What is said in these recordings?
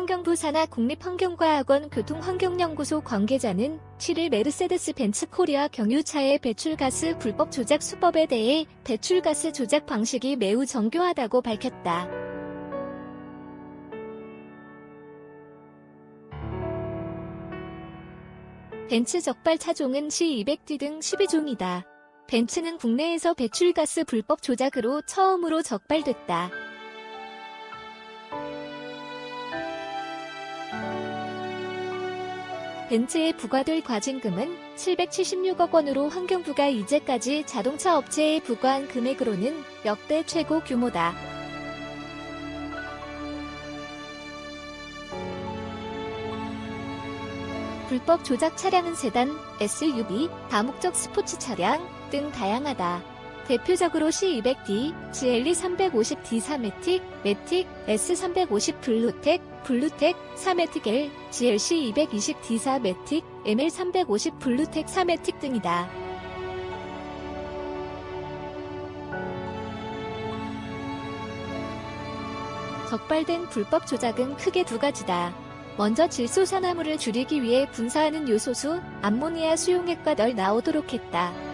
환경부 산하 국립환경과학원 교통환경연구소 관계자는 7일 메르세데스 벤츠 코리아 경유차의 배출가스 불법 조작 수법에 대해 배출가스 조작 방식이 매우 정교하다고 밝혔다. 벤츠 적발 차종은 C200D 등 12종이다. 벤츠는 국내에서 배출가스 불법 조작으로 처음으로 적발됐다. 벤츠에 부과될 과징금은 776억 원으로 환경부가 이제까지 자동차 업체에 부과한 금액으로는 역대 최고 규모다. 불법 조작 차량은 세단, SUV, 다목적 스포츠 차량 등 다양하다. 대표적으로 C200D, GLE350D 4매틱, 매틱, S350 블루텍, 블루텍 4매틱 L, GLC220D 4매틱, ML350 블루텍 4매틱 등이다. 적발된 불법 조작은 크게 두 가지다. 먼저 질소산화물을 줄이기 위해 분사하는 요소수, 암모니아 수용액과 널 나오도록 했다.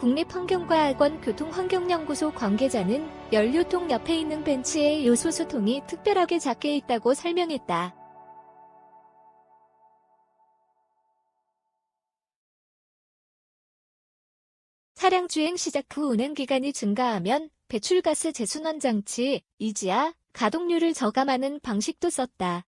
국립환경과학원 교통환경연구소 관계자는 연료통 옆에 있는 벤츠의 요소수통이 특별하게 작게 있다고 설명했다. 차량 주행 시작 후 운행기간이 증가하면 배출가스 재순환 장치, 이지아, 가동률을 저감하는 방식도 썼다.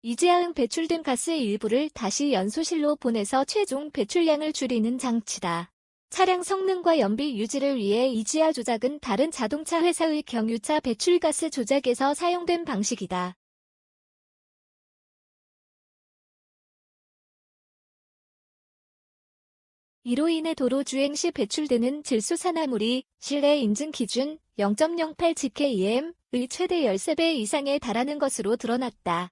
이지아은 배출된 가스의 일부를 다시 연소실로 보내서 최종 배출량을 줄이는 장치다. 차량 성능과 연비 유지를 위해 이지아 조작은 다른 자동차 회사의 경유차 배출가스 조작에서 사용된 방식이다. 이로 인해 도로 주행 시 배출되는 질소산화물이 실내 인증 기준 0.08 GKm의 최대 13배 이상에 달하는 것으로 드러났다.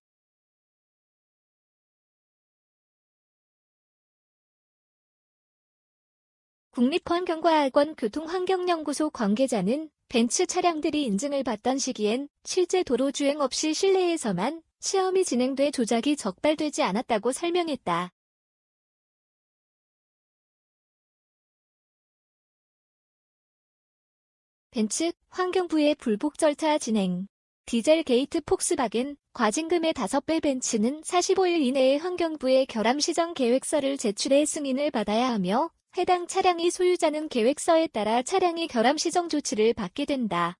국립환경과학원 교통환경연구소 관계자는 벤츠 차량들이 인증을 받던 시기엔 실제 도로 주행 없이 실내에서만 시험이 진행돼 조작이 적발되지 않았다고 설명했다. 벤츠, 환경부의 불복 절차 진행. 디젤 게이트 폭스바겐, 과징금의 5배 벤츠는 45일 이내에 환경부에 결함 시정 계획서를 제출해 승인을 받아야 하며 해당 차량의 소유자는 계획서에 따라 차량이 결함 시정 조치를 받게 된다.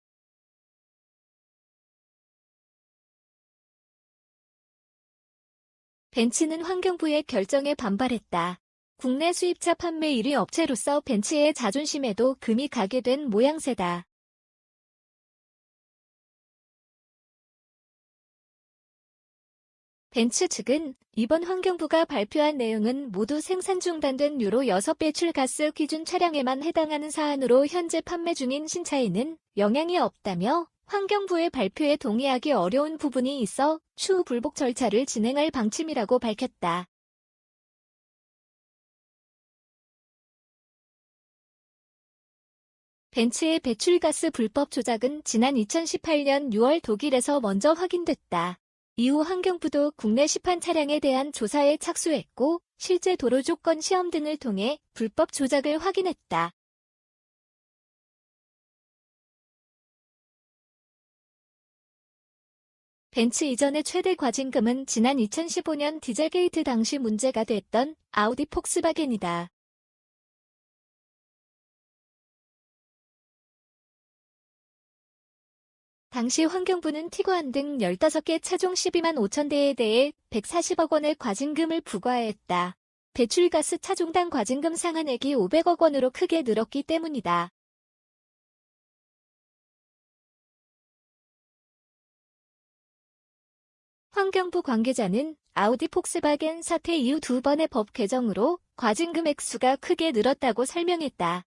벤츠는 환경부의 결정에 반발했다. 국내 수입차 판매 1위 업체로서 벤츠의 자존심에도 금이 가게 된 모양새다. 벤츠 측은 이번 환경부가 발표한 내용은 모두 생산 중단된 유로 6 배출가스 기준 차량에만 해당하는 사안으로 현재 판매 중인 신차에는 영향이 없다며 환경부의 발표에 동의하기 어려운 부분이 있어 추후 불복 절차를 진행할 방침이라고 밝혔다. 벤츠의 배출가스 불법 조작은 지난 2018년 6월 독일에서 먼저 확인됐다. 이후 환경부도 국내 시판 차량에 대한 조사에 착수했고 실제 도로 조건 시험 등을 통해 불법 조작을 확인했다. 벤츠 이전의 최대 과징금은 지난 2015년 디젤게이트 당시 문제가 됐던 아우디 폭스바겐이다. 당시 환경부는 티구안 등 15개 차종 12만 5천 대에 대해 140억 원의 과징금을 부과했다. 배출가스 차종당 과징금 상한액이 500억 원으로 크게 늘었기 때문이다. 환경부 관계자는 아우디 폭스바겐 사태 이후 2번의 법 개정으로 과징금 액수가 크게 늘었다고 설명했다.